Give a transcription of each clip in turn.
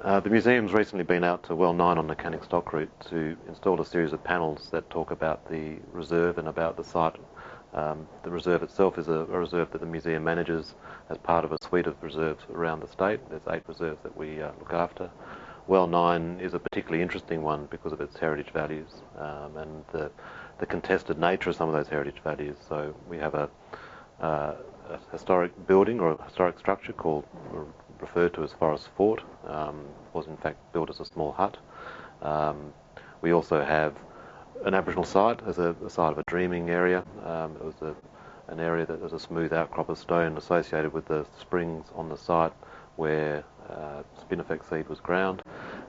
The museum's recently been out to Well 9 on the Canning Stock route to install a series of panels that talk about the reserve and about the site. The reserve itself is a reserve that the museum manages as part of a suite of reserves around the state. There's 8 reserves that we look after. Well 9 is a particularly interesting one because of its heritage values and the contested nature of some of those heritage values. So we have a historic building or a historic structure referred to as Forrest Fort. Was in fact built as a small hut. We also have an Aboriginal site as a site of a dreaming area. It was an area that was a smooth outcrop of stone associated with the springs on the site where spinifex seed was ground.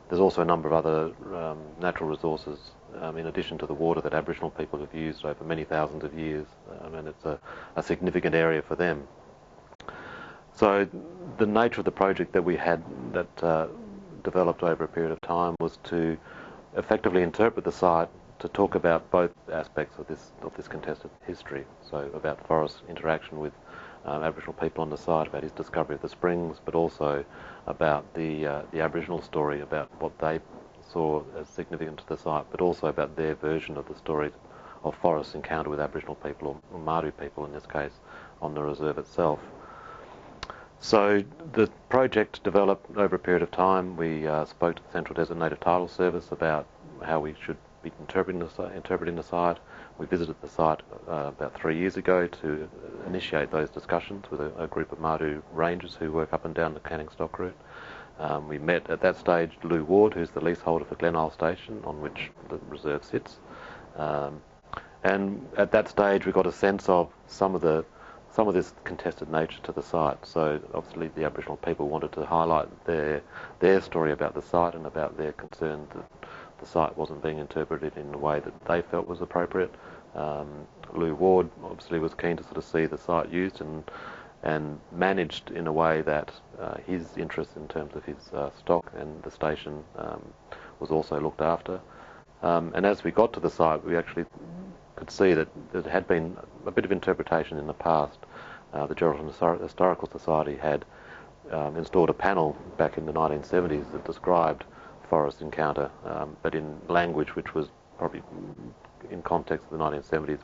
There's also a number of other natural resources in addition to the water that Aboriginal people have used over many thousands of years, and it's a significant area for them. So the nature of the project that we had that developed over a period of time was to effectively interpret the site to talk about both aspects of this contested history. So about Forrest's interaction with Aboriginal people on the site, about his discovery of the springs, but also about the Aboriginal story, about what they saw as significant to the site, but also about their version of the story of Forrest's encounter with Aboriginal people, or Martu people in this case, on the reserve itself. So the project developed over a period of time. We spoke to the Central Desert Native Title Service about how we should be interpreting the site. We visited the site about 3 years ago to initiate those discussions with a group of Martu rangers who work up and down the Canning Stock route. We met at that stage Lou Ward, who's the leaseholder for Glen-Ayle Station, on which the reserve sits. And at that stage we got a sense of some of this contested nature to the site. So obviously the Aboriginal people wanted to highlight their story about the site and about their concern that the site wasn't being interpreted in the way that they felt was appropriate. Lou Ward obviously was keen to sort of see the site used and managed in a way that his interest in terms of his stock and the station was also looked after. And as we got to the site, we actually could see that there had been a bit of interpretation in the past. The Geraldton Historical Society had installed a panel back in the 1970s that described Forrest's encounter, but in language which was probably, in context of the 1970s,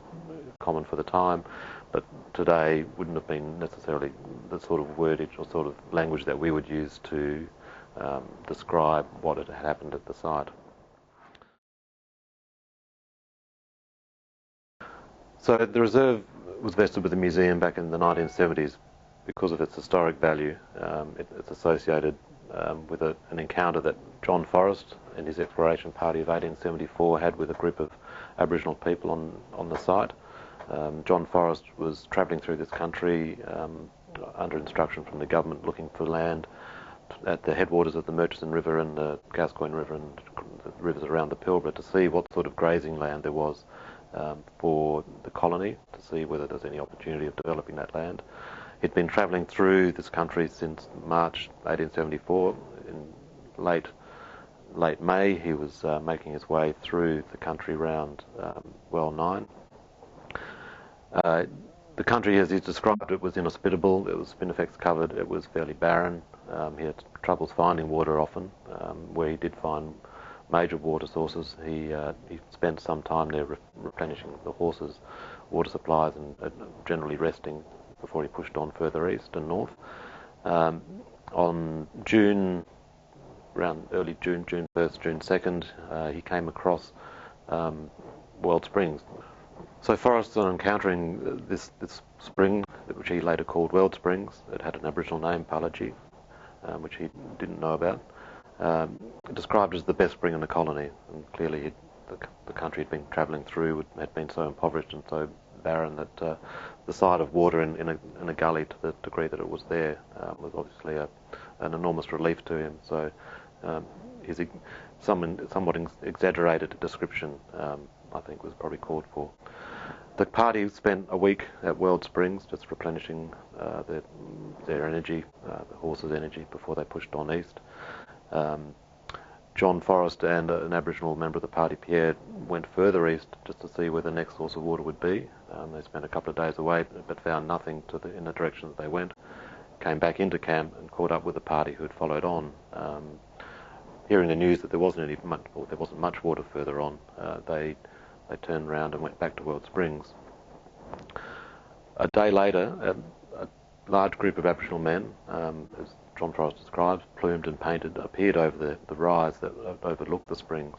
common for the time, but today wouldn't have been necessarily the sort of wordage or sort of language that we would use to describe what had happened at the site. So the reserve was vested with the museum back in the 1970s because of its historic value. It's associated with an encounter that John Forrest and his exploration party of 1874 had with a group of Aboriginal people on the site. John Forrest was travelling through this country under instruction from the government, looking for land at the headwaters of the Murchison River and the Gascoyne River and the rivers around the Pilbara to see what sort of grazing land there was for the colony, to see whether there's any opportunity of developing that land. He'd been travelling through this country since March 1874. In late May, he was making his way through the country around Well 9. The country, as he described it, was inhospitable. It was spinifex covered. It was fairly barren. He had troubles finding water often. Where he did find major water sources, he spent some time there replenishing the horses' water supplies and generally resting before he pushed on further east and north. On around early June 1st, June 2nd, he came across Weld Springs. So Forrest, on encountering this spring, which he later called Weld Springs, it had an Aboriginal name, Palatji, which he didn't know about, described as the best spring in the colony. And clearly the country he'd been travelling through had been so impoverished and so barren that the sight of water in a gully, to the degree that it was there, was obviously an enormous relief to him. So his somewhat exaggerated description, I think, was probably called for. The party spent a week at Weld Springs just replenishing their energy, the horses' energy, before they pushed on east. John Forrest and an Aboriginal member of the party, Pierre, went further east just to see where the next source of water would be. They spent a couple of days away but found nothing in the direction that they went. Came back into camp and caught up with the party who had followed on. hearing the news that there wasn't much water further on, they turned around and went back to Weld Springs. A day later, a large group of Aboriginal men, as John Forrest describes, plumed and painted, appeared over the rise that overlooked the springs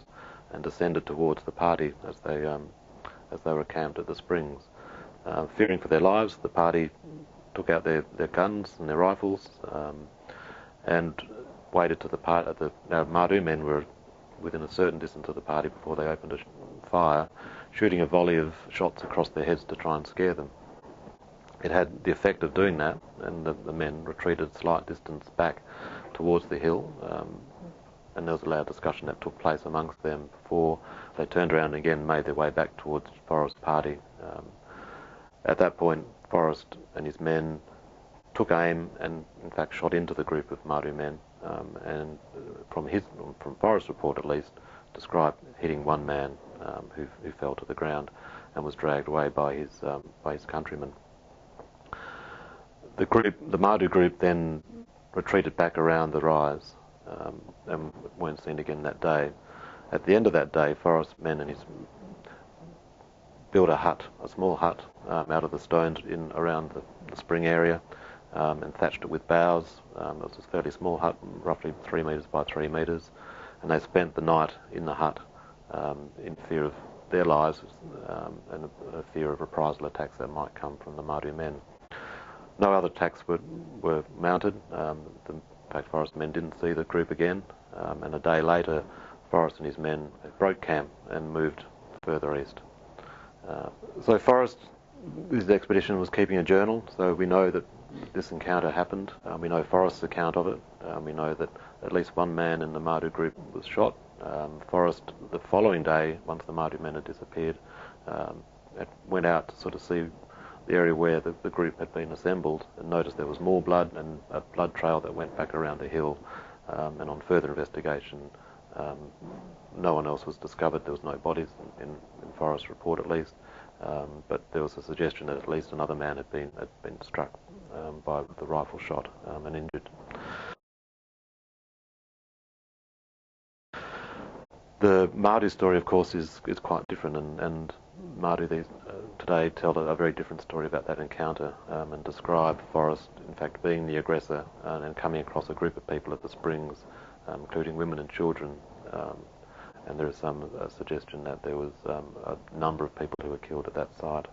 and descended towards the party as they were camped at the springs. Fearing for their lives, the party took out their guns and their rifles and waited to the party. Now, Martu men were within a certain distance of the party before they opened a fire, shooting a volley of shots across their heads to try and scare them. It had the effect of doing that, and the men retreated a slight distance back towards the hill, and there was a loud discussion that took place amongst them before they turned around and again made their way back towards Forrest's party. At that point, Forrest and his men took aim and, in fact, shot into the group of Martu men, and from Forrest's report at least, described hitting one man who fell to the ground and was dragged away by his countrymen. The Martu group then retreated back around the rise and weren't seen again that day. At the end of that day, Forrest's men and his built a small hut out of the stones around the spring area, and thatched it with boughs. It was a fairly small hut, roughly 3 metres by 3 metres, and they spent the night in the hut in fear of their lives and a fear of reprisal attacks that might come from the Martu men. No other attacks were mounted. In fact, Forrest's men didn't see the group again, and a day later, Forrest and his men broke camp and moved further east. So Forrest, his expedition was keeping a journal, so we know that this encounter happened. We know Forrest's account of it. We know that at least one man in the Martu group was shot. Forrest, the following day, once the Martu men had disappeared, went out to sort of see the area where the group had been assembled and noticed there was more blood and a blood trail that went back around the hill. And on further investigation, no one else was discovered. There was no bodies in Forrest's report, at least, but there was a suggestion that at least another man had been struck by the rifle shot and injured. The Martu story, of course, is quite different, and Martu today tell a very different story about that encounter and describe Forrest, in fact, being the aggressor and coming across a group of people at the springs, including women and children. And there is some suggestion that there was a number of people who were killed at that site.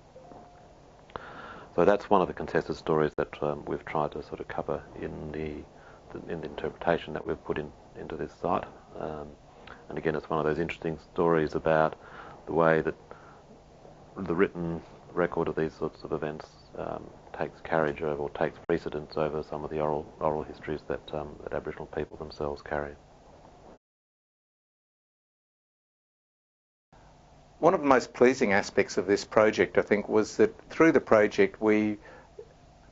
So that's one of the contested stories that we've tried to sort of cover in the interpretation that we've put into this site. And again, it's one of those interesting stories about the way that the written record of these sorts of events takes carriage over, or takes precedence over some of the oral histories that Aboriginal people themselves carry. One of the most pleasing aspects of this project, I think, was that through the project we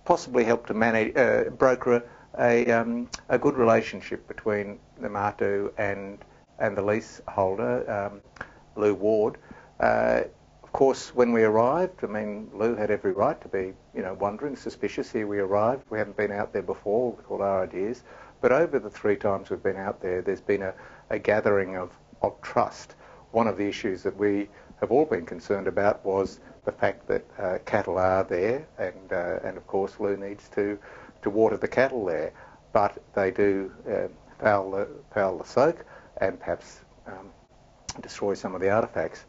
possibly helped to broker a good relationship between the Martu and the leaseholder, Lou Ward. Of course, when we arrived, I mean, Lou had every right to be, wondering, suspicious. Here we arrived. We hadn't been out there before with all our ideas. But over the 3 times we've been out there, there's been a gathering of trust. One of the issues that we have all been concerned about was the fact that cattle are there, and of course Lou needs to water the cattle there, but they do foul the soak and perhaps destroy some of the artefacts.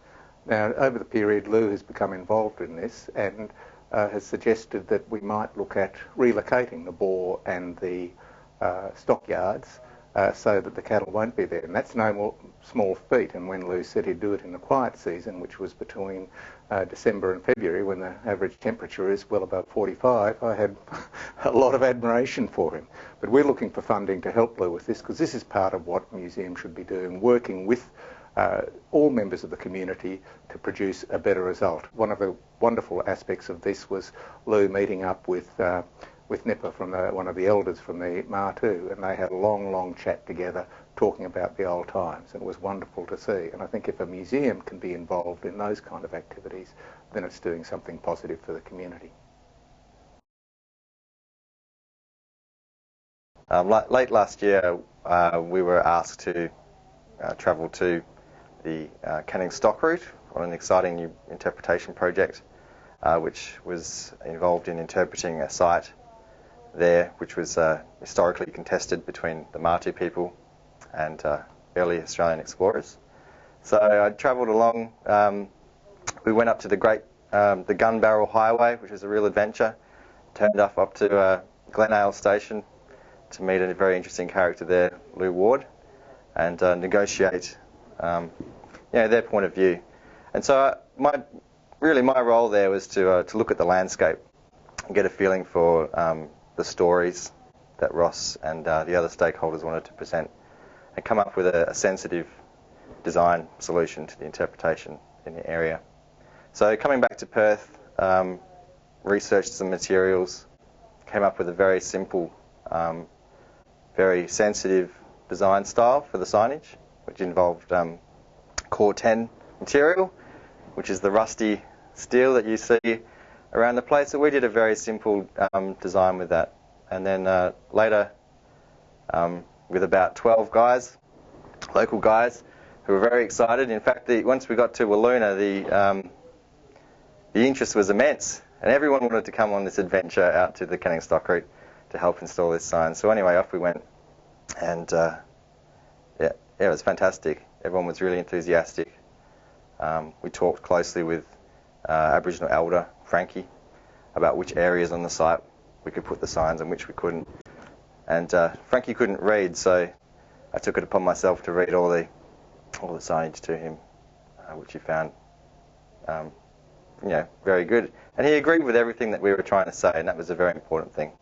Now, over the period, Lou has become involved in this and has suggested that we might look at relocating the boar and the stockyards so that the cattle won't be there. And that's no small feat. And when Lou said he'd do it in the quiet season, which was between December and February, when the average temperature is well above 45, I had a lot of admiration for him. But we're looking for funding to help Lou with this, because this is part of what museums should be doing, working with all members of the community to produce a better result. One of the wonderful aspects of this was Lou meeting up with Nipper, from one of the elders from the Martu, and they had a long chat together talking about the old times, and it was wonderful to see. And I think if a museum can be involved in those kind of activities, then it's doing something positive for the community. Late last year, we were asked to travelled to the Canning Stock route on an exciting new interpretation project, which was involved in interpreting a site there which was historically contested between the Martu people and early Australian explorers. So I travelled along. We went up to the Gun Barrel Highway, which was a real adventure. Turned up to Glen-Ayle Station to meet a very interesting character there, Lou Ward, and negotiate their point of view. And so my role there was to look at the landscape and get a feeling for the stories that Ross and the other stakeholders wanted to present, and come up with a sensitive design solution to the interpretation in the area. So coming back to Perth, researched some materials, came up with a very simple, very sensitive design style for the signage, which involved Core 10 material, which is the rusty steel that you see around the place. So we did a very simple design with that. And then later, with about 12 guys, local guys, who were very excited. In fact, once we got to Wiluna, the interest was immense, and everyone wanted to come on this adventure out to the Canning Stock route to help install this sign. So anyway, off we went, and it was fantastic. Everyone was really enthusiastic. We talked closely with Aboriginal elder Frankie about which areas on the site we could put the signs and which we couldn't. And Frankie couldn't read, so I took it upon myself to read all the signage to him, which he found very good. And he agreed with everything that we were trying to say, and that was a very important thing.